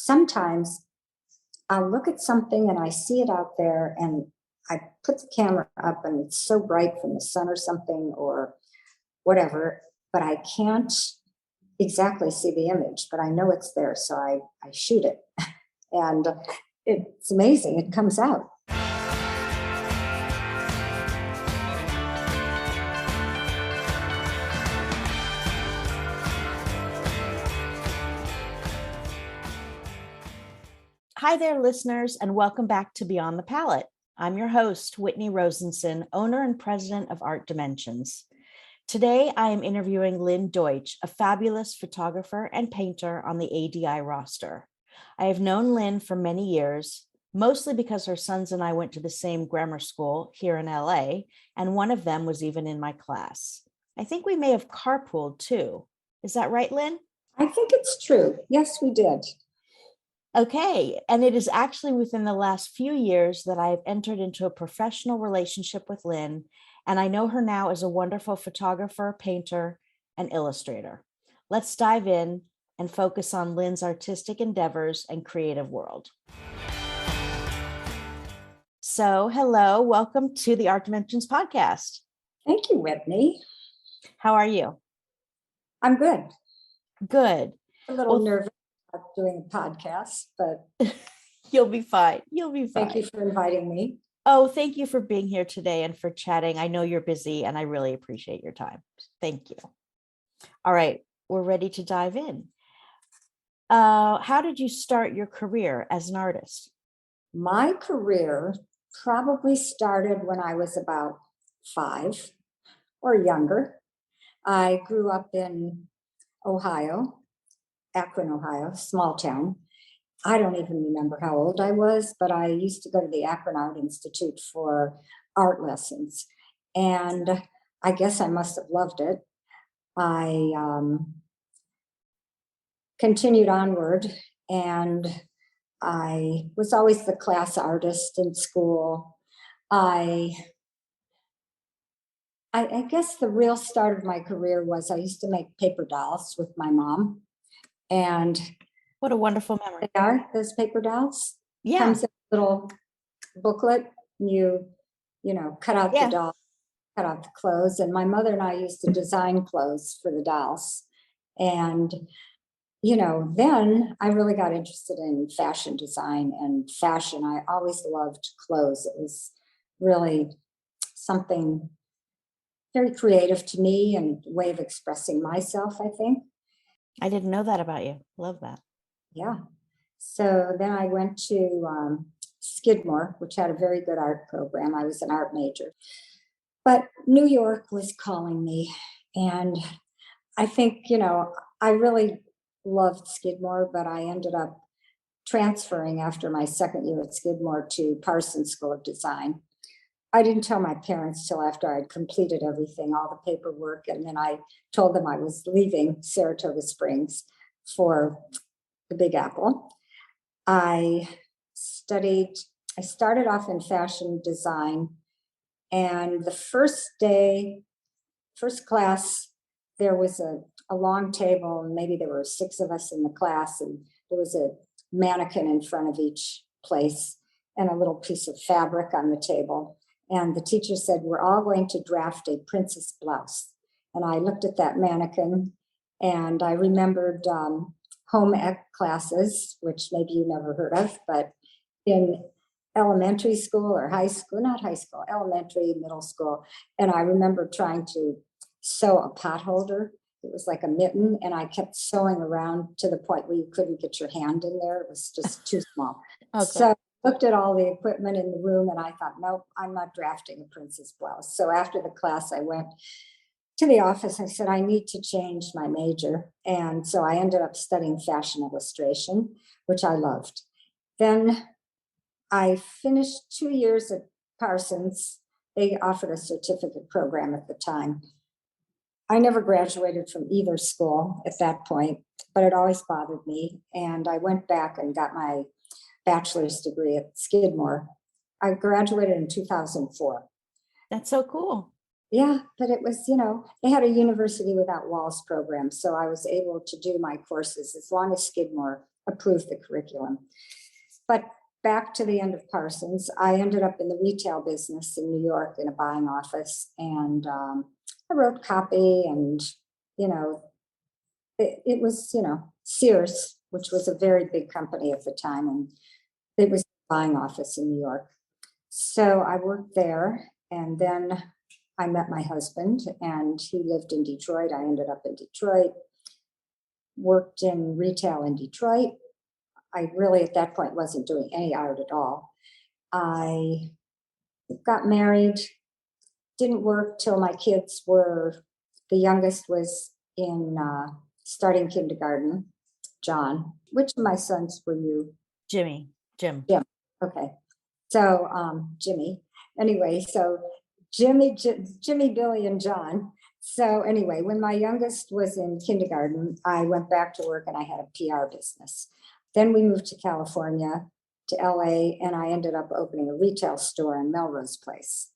sometimes I'll look at something and I see it out there and I put the camera up and it's so bright from the sun or something or whatever, but I can't exactly see the image, but I know it's there. So I shoot it and it's amazing. It comes out. Hi there, listeners, and welcome back to Beyond the Palette. I'm your host, Whitney Rosenson, owner and president of Art Dimensions. Today, I am interviewing Lynne Deutch, a fabulous photographer and painter on the ADI roster. I have known Lynne for many years, mostly because her sons and I went to the same grammar school here in LA, and one of them was even in my class. I think we may have carpooled too. Is that right, Lynne? I think it's true. Yes, we did. Okay. And it is actually within the last few years that I've entered into a professional relationship with Lynne, and I know her now as a wonderful photographer, painter, and illustrator. Let's dive in and focus on Lynne's artistic endeavors and creative world. So, hello, welcome to the Art Dimensions podcast. Thank you, Whitney. How are you? I'm good. Good. A little nervous about doing a podcast, but you'll be fine. You'll be fine. Thank you for inviting me. Oh, thank you for being here today and for chatting. I know you're busy and I really appreciate your time. Thank you. All right, we're ready to dive in. How did you start your career as an artist? My career probably started when I was about 5 or younger. I grew up in Ohio, Akron, Ohio, small town. I don't even remember how old I was, but I used to go to the Akron Art Institute for art lessons. And I guess I must have loved it. I continued onward, and I was always the class artist in school. I guess the real start of my career was I used to make paper dolls with my mom. And what a wonderful memory. They are, those paper dolls. Yeah. Comes in a little booklet. You cut out the doll, cut out the clothes. And my mother and I used to design clothes for the dolls. And, then I really got interested in fashion design and fashion. I always loved clothes. It was really something very creative to me and a way of expressing myself, I think. I didn't know that about you. Love that. Yeah. So then I went to Skidmore, which had a very good art program. I was an art major. But New York was calling me. And I think, I really loved Skidmore, but I ended up transferring after my second year at Skidmore to Parsons School of Design. I didn't tell my parents till after I'd completed everything, all the paperwork, and then I told them I was leaving Saratoga Springs for the Big Apple. I started off in fashion design, and the first class, there was a long table, and maybe there were 6 of us in the class, and there was a mannequin in front of each place and a little piece of fabric on the table. And the teacher said, we're all going to draft a princess blouse. And I looked at that mannequin and I remembered home ec classes, which maybe you never heard of, but in elementary school or elementary, middle school. And I remember trying to sew a pot holder. It was like a mitten, and I kept sewing around to the point where you couldn't get your hand in there. It was just too small. Okay. So I looked at all the equipment in the room and I thought, nope, I'm not drafting a princess blouse. So after the class, I went to the office. I said, I need to change my major. And so I ended up studying fashion illustration, which I loved. Then I finished 2 years at Parsons. They offered a certificate program at the time. I never graduated from either school at that point, but it always bothered me. And I went back and got my bachelor's degree at Skidmore. I graduated in 2004. That's so cool. Yeah, but it was, they had a University Without Walls program. So I was able to do my courses as long as Skidmore approve the curriculum. But back to the end of Parsons, I ended up in the retail business in New York in a buying office, and I wrote copy, and it was Sears, which was a very big company at the time, and it was a buying office in New York. So I worked there, and then I met my husband, and he lived in Detroit. I ended up in Detroit, worked in retail in Detroit. I really, at that point, wasn't doing any art at all. I got married, didn't work till my kids were, the youngest was in starting kindergarten, John. Which of my sons were you? Jim. Okay. So Jimmy. Anyway, so Jimmy, Billy, and John. So anyway, when my youngest was in kindergarten, I went back to work and I had a PR business. Then we moved to California, to LA, and I ended up opening a retail store in Melrose Place.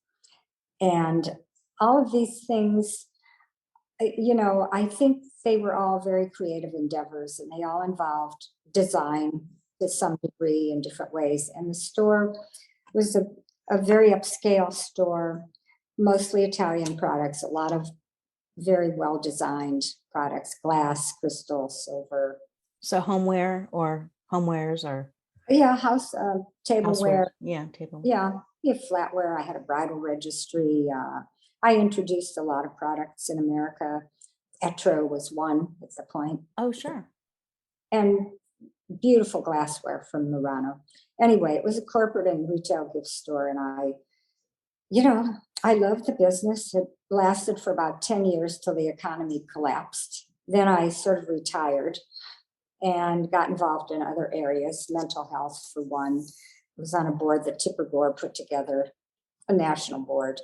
And all of these things, I think they were all very creative endeavors, and they all involved design to some degree in different ways. And the store was a very upscale store, mostly Italian products, a lot of very well-designed products, glass, crystal, silver. So homewares or house tableware. Tableware. Yeah, flatware. I had a bridal registry. I introduced a lot of products in America. Etro was one at the point. Oh, sure. And beautiful glassware from Murano. Anyway, it was a corporate and retail gift store, and I loved the business. It lasted for about 10 years till the economy collapsed. Then I sort of retired and got involved in other areas, mental health for one. I was on a board that Tipper Gore put together, a national board.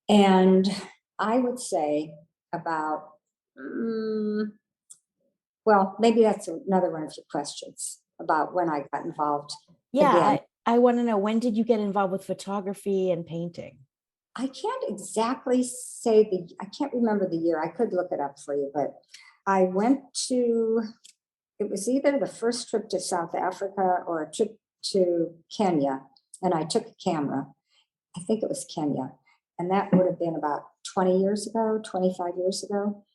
And I would say about, maybe that's another one of your questions about when I got involved. Yeah, again. I want to know, when did you get involved with photography and painting? I can't exactly say I can't remember the year. I could look it up for you, but I went to, it was either the first trip to South Africa or a trip to Kenya, and I took a camera. I think it was Kenya, and that would have been about 20 years ago, 25 years ago.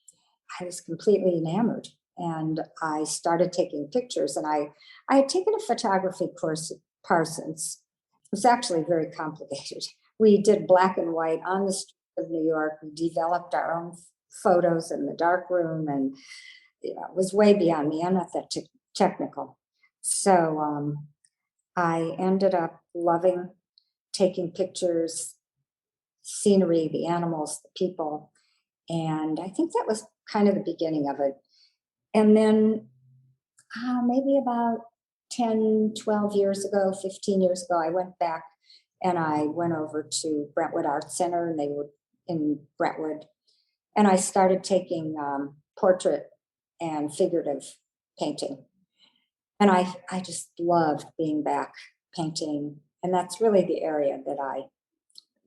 I was completely enamored, and I started taking pictures, and I had taken a photography course at Parsons. It was actually very complicated. We did black and white on the street of New York. We developed our own photos in the dark room, and it was way beyond me. I'm not that technical. So I ended up loving taking pictures, scenery, the animals, the people. And I think that was kind of the beginning of it. And then maybe about 10, 12 years ago, 15 years ago, I went back and I went over to Brentwood Art Center, and they were in Brentwood. And I started taking portrait and figurative painting. And I just loved being back painting. And that's really the area that I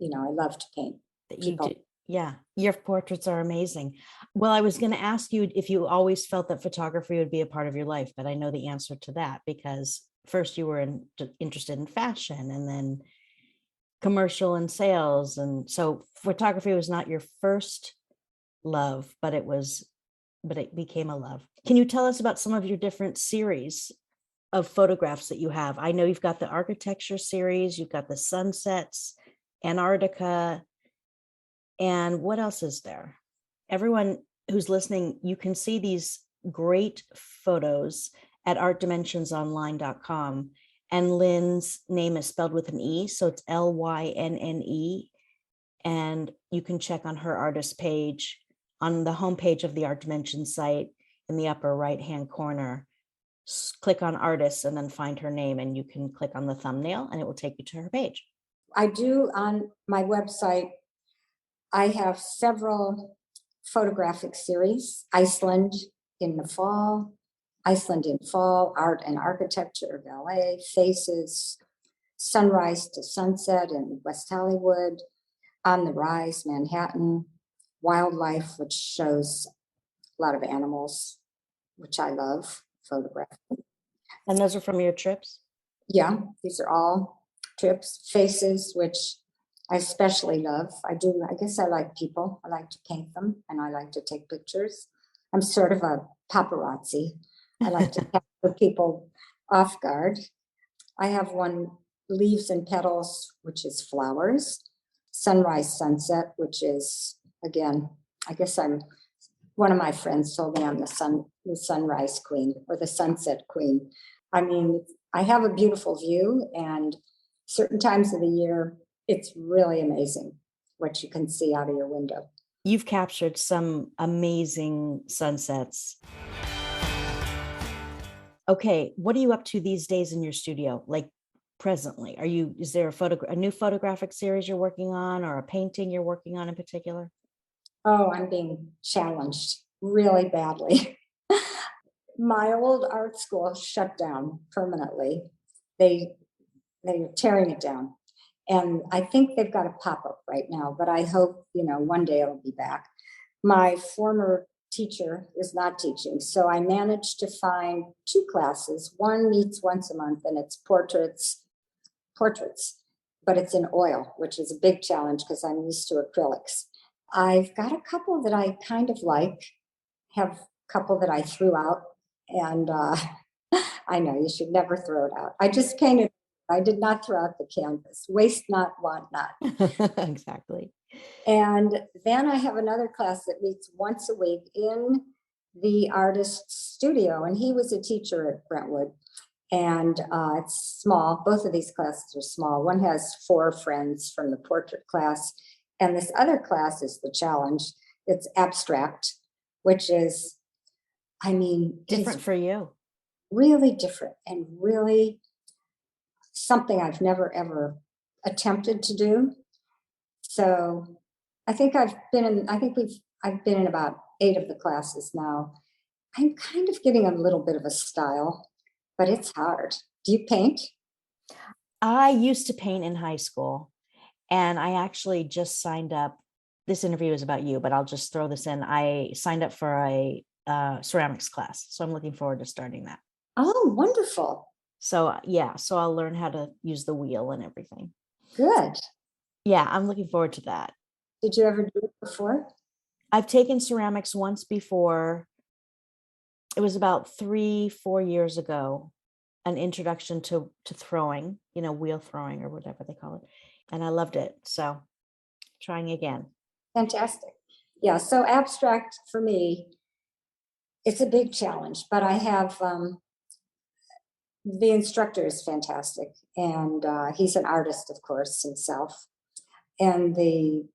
love to paint. You do. Yeah, your portraits are amazing. Well, I was going to ask you if you always felt that photography would be a part of your life, but I know the answer to that, because first you were interested in fashion, and then commercial and sales. And so photography was not your first love, but it became a love. Can you tell us about some of your different series of photographs that you have? I know you've got the architecture series, you've got the sunsets, Antarctica, and what else is there? Everyone who's listening, you can see these great photos at artdimensionsonline.com. And Lynne's name is spelled with an E, so it's Lynne. And you can check on her artist page on the homepage of the Art Dimensions site in the upper right-hand corner. Click on artists and then find her name, and you can click on the thumbnail and it will take you to her page. I do on my website. I have several photographic series. Iceland in fall, art and architecture, ballet, faces, sunrise to sunset in West Hollywood, on the rise, Manhattan, wildlife, which shows a lot of animals, which I love photographing. And those are from your trips? Yeah, these are all trips, faces, which I especially love. I guess I like people. I like to paint them and I like to take pictures. I'm sort of a paparazzi. I like to capture people off guard. I have one, leaves and petals, which is flowers, sunrise, sunset, which is, again, I guess one of my friends told me I'm the sunrise queen or the sunset queen. I mean, I have a beautiful view, and certain times of the year, it's really amazing what you can see out of your window. You've captured some amazing sunsets. Okay, what are you up to these days in your studio? Like presently, is there a new photographic series you're working on, or a painting you're working on in particular? Oh, I'm being challenged really badly. My old art school shut down permanently. They they're tearing it down. And I think they've got a pop-up right now, but I hope, one day it'll be back. My former teacher is not teaching, so I managed to find two classes. One meets once a month and it's portraits, but it's in oil, which is a big challenge because I'm used to acrylics. I've got a couple that I kind of like, have a couple that I threw out, and I know you should never throw it out. I just painted. I did not throw out the canvas. Waste not, want not. Exactly. And then I have another class that meets once a week in the artist's studio, and he was a teacher at Brentwood. And it's small. Both of these classes are small. One has 4 friends from the portrait class, and this other class is the challenge. It's abstract, which is, Different for you. Really different and really something I've never ever attempted to do. So I've been in about 8 of the classes now. I'm kind of getting a little bit of a style, but it's hard. Do you paint? I used to paint in high school, and I actually just signed up. This interview is about you, but I'll just throw this in. I signed up for a ceramics class, so I'm looking forward to starting that. Oh, wonderful. So yeah, so I'll learn how to use the wheel and everything. Good. Yeah, I'm looking forward to that. Did you ever do it before? I've taken ceramics once before. It was about 3-4 years ago, an introduction to throwing, wheel throwing or whatever they call it. And I loved it. So trying again. Fantastic. Yeah, so abstract for me, it's a big challenge, but I have the instructor is fantastic, and he's an artist, of course, himself. And the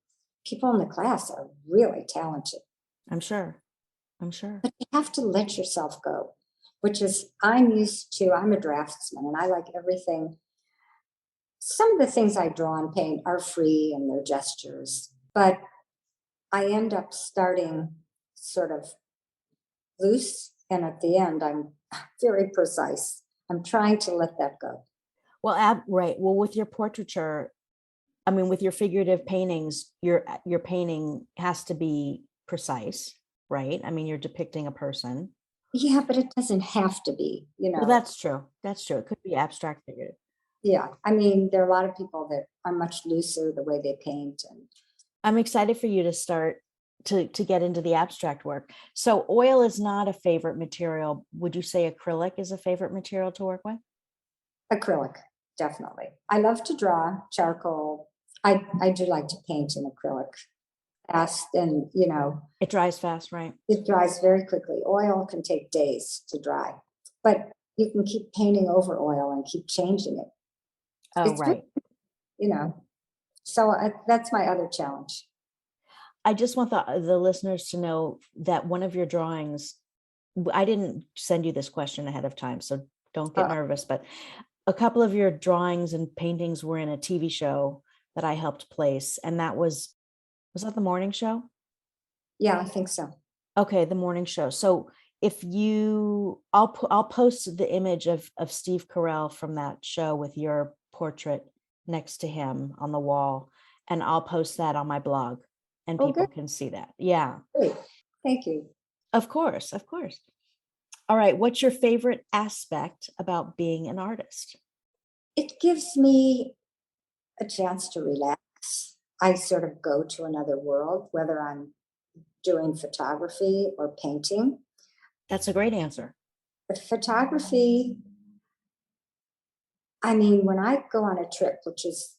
people in the class are really talented. I'm sure. But you have to let yourself go, which is, I'm a draftsman and I like everything. Some of the things I draw and paint are free and they're gestures, but I end up starting sort of loose. And at the end, I'm very precise. I'm trying to let that go. Well, right. Well, with your portraiture, with your figurative paintings, your painting has to be precise, right? You're depicting a person. Yeah, but it doesn't have to be, Well, that's true. That's true. It could be abstract figurative. Yeah. There are a lot of people that are much looser the way they paint. And I'm excited for you to start to get into the abstract work. So oil is not a favorite material. Would you say acrylic is a favorite material to work with? acrylic, definitely. I love to draw charcoal. I do like to paint in acrylic fast, and It dries fast, right? it dries very quickly. Oil can take days to dry, but you can keep painting over oil and keep changing it. Oh, It's right. So that's my other challenge. I just want the listeners to know that one of your drawings, I didn't send you this question ahead of time, so don't get nervous, but a couple of your drawings and paintings were in a TV show that I helped place. And that was that the morning show? Yeah, I think so. Okay, the morning show. So I'll post the image of Steve Carell from that show with your portrait next to him on the wall, and I'll post that on my blog, and people can see that. Yeah. Great. Thank you. Of course, of course. All right. What's your favorite aspect about being an artist? It gives me a chance to relax. I sort of go to another world, whether I'm doing photography or painting. That's a great answer. But photography, I mean, when I go on a trip, which is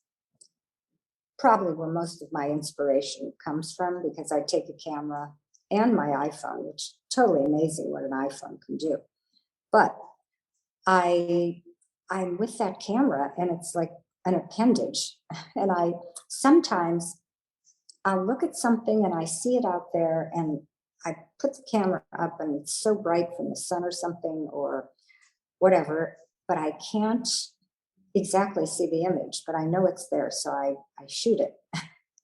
probably where most of my inspiration comes from, because I take a camera and my iPhone, which is totally amazing what an iPhone can do. But I I'm with that camera and it's like an appendage. And I sometimes I'll look at something and I see it out there and I put the camera up and it's so bright from the sun or something or whatever, but I can't exactly see the image, but I know it's there. So I shoot it.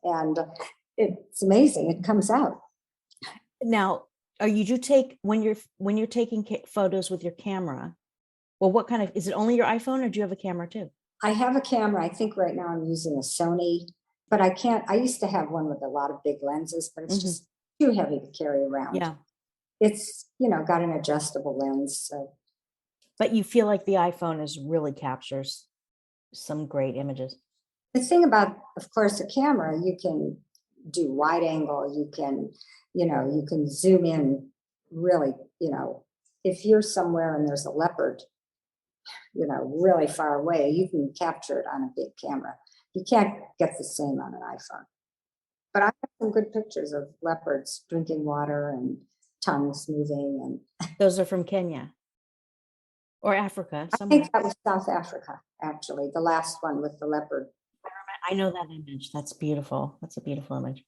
And it's amazing. It comes out. Now, are you do take when you're taking photos with your camera? Well, what kind of is it only your iPhone or do you have a camera too? I have a camera. I think right now I'm using a Sony, but I can't. I used to have one with a lot of big lenses, but it's Mhm. just too heavy to carry around. Yeah. It's, got an adjustable lens. So But you feel like the iPhone is really captures some great images. the thing about, of course, a camera, you can do wide angle, you can zoom in really, if you're somewhere and there's a leopard, really far away, you can capture it on a big camera. You can't get the same on an iPhone. But I have some good pictures of leopards drinking water and tongues moving. And Those are from Kenya or Africa I somewhere. think that was South Africa, actually, the last one with the leopard. I know that image. That's beautiful. That's a beautiful image.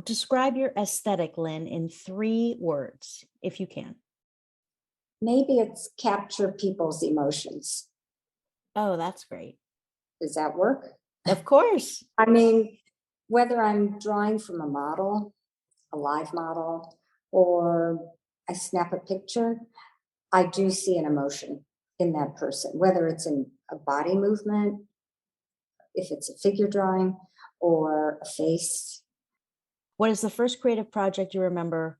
Describe your aesthetic, Lynn, in 3 words, if you can. Maybe it's capture people's emotions. Oh, that's great. Does that work? Of course. I mean, whether I'm drawing from a model, a live model, or I snap a picture, I do see an emotion in that person, whether it's in a body movement, if it's a figure drawing, or a face. What is the first creative project you remember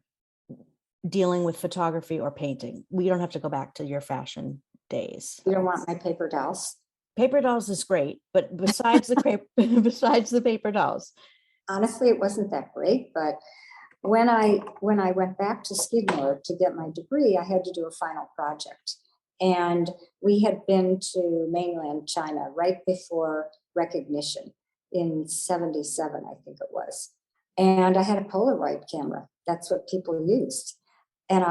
dealing with photography or painting? We don't have to go back to your fashion days. You don't want my paper dolls? Paper dolls is great, but besides the paper, besides the paper dolls, Honestly, it wasn't that great, but when I went back to Skidmore to get my degree, I had to do a final project. And we had been to mainland China right before recognition in 77, I think it was. And I had a Polaroid camera. That's what people used. And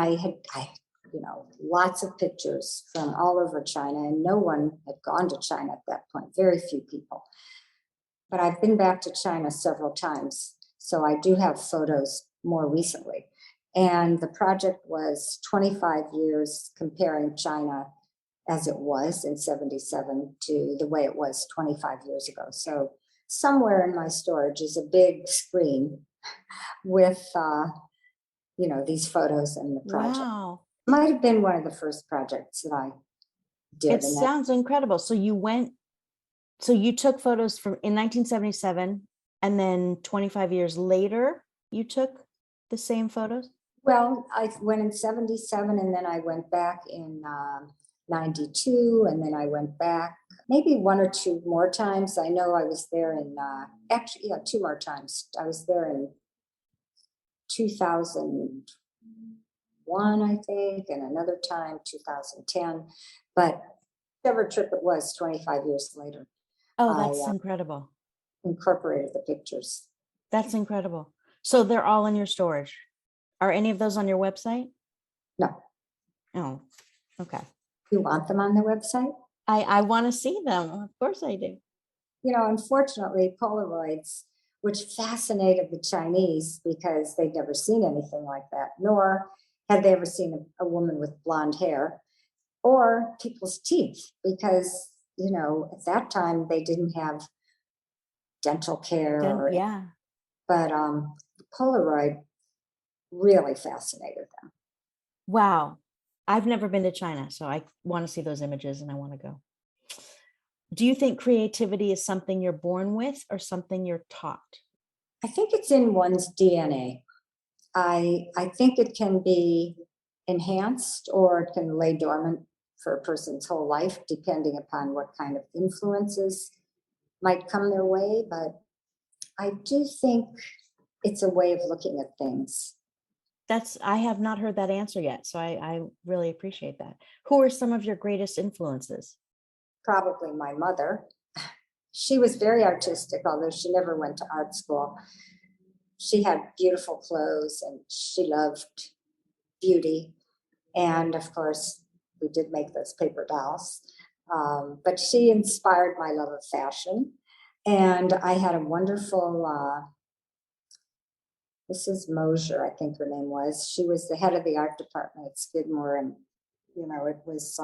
lots of pictures from all over China, and no one had gone to China at that point, very few people. But I've been back to China several times, so I do have photos more recently. And the project was 25 years comparing China as it was in 77 to the way it was 25 years ago. So somewhere in my storage is a big screen with, these photos and the project. wow, Might have been one of the first projects that I did. it sounds incredible. So you took photos from in 1977, and then 25 years later, you took the same photos? Well, I went in 77 and then I went back in 92 and then I went back maybe 1 or 2 more times. I know I was there in, actually, yeah, 2 more times. I was there in 2001, I think, and another time, 2010. But whichever trip it was, 25 years later, Oh, I that's incredible. incorporated the pictures. That's incredible. So they're all in your storage. Are any of those on your website? No, Oh, okay. you want them on the website? I want to see them. Of course I do. Unfortunately, Polaroids, which fascinated the Chinese because they'd never seen anything like that, nor had they ever seen a woman with blonde hair or people's teeth, because, at that time they didn't have dental care. Yeah. But Polaroid really fascinated them. Wow. I've never been to China, so I want to see those images and I want to go. Do you think creativity is something you're born with or something you're taught? I think it's in one's DNA. I think it can be enhanced, or it can lay dormant for a person's whole life, depending upon what kind of influences might come their way. But I do think it's a way of looking at things. I have not heard that answer yet, so I really appreciate that. Who are some of your greatest influences? Probably my mother. She was very artistic, although she never went to art school. She had beautiful clothes and she loved beauty. And of course, we did make those paper dolls. But she inspired my love of fashion. And I had a wonderful Mrs. Mosier, I think her name was. She was the head of the art department at Skidmore. And, it was,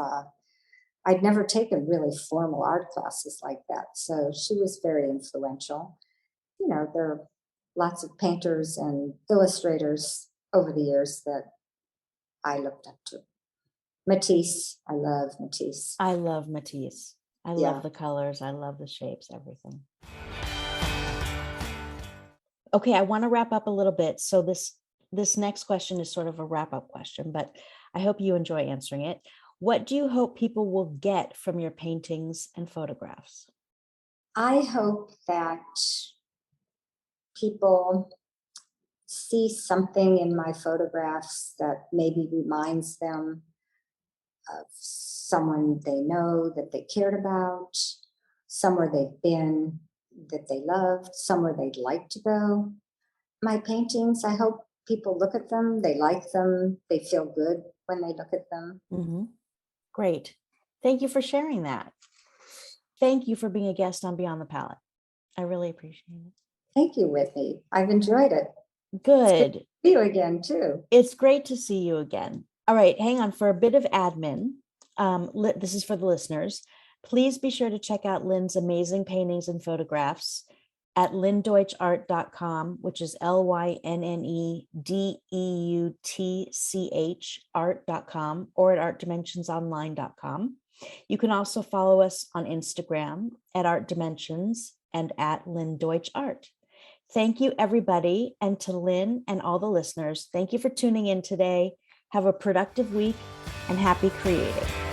I'd never taken really formal art classes like that. So she was very influential. There are lots of painters and illustrators over the years that I looked up to. Matisse, I love Matisse. I love Matisse. I Yeah. love the colors. I love the shapes, everything. Okay, I want to wrap up a little bit. So this next question is sort of a wrap-up question, but I hope you enjoy answering it. What do you hope people will get from your paintings and photographs? I hope that people see something in my photographs that maybe reminds them of someone they know that they cared about, somewhere they've been that they loved, somewhere they'd like to go. My paintings, I hope people look at them, they like them, they feel good when they look at them. Mm-hmm. Great. Thank you for sharing that. Thank you for being a guest on Beyond the Palette. I really appreciate it. Thank you, Whitney. I've enjoyed it. Good. To see you again, too. It's great to see you again. All right, hang on for a bit of admin. This is for the listeners. Please be sure to check out Lynne's amazing paintings and photographs at lynnedeutchart.com, which is LYNNEDEUTCH art.com, or at artdimensionsonline.com. You can also follow us on Instagram at Art Dimensions and at Lynne Deutch Art. Thank you, everybody. And to Lynne and all the listeners, thank you for tuning in today. Have a productive week and happy creating.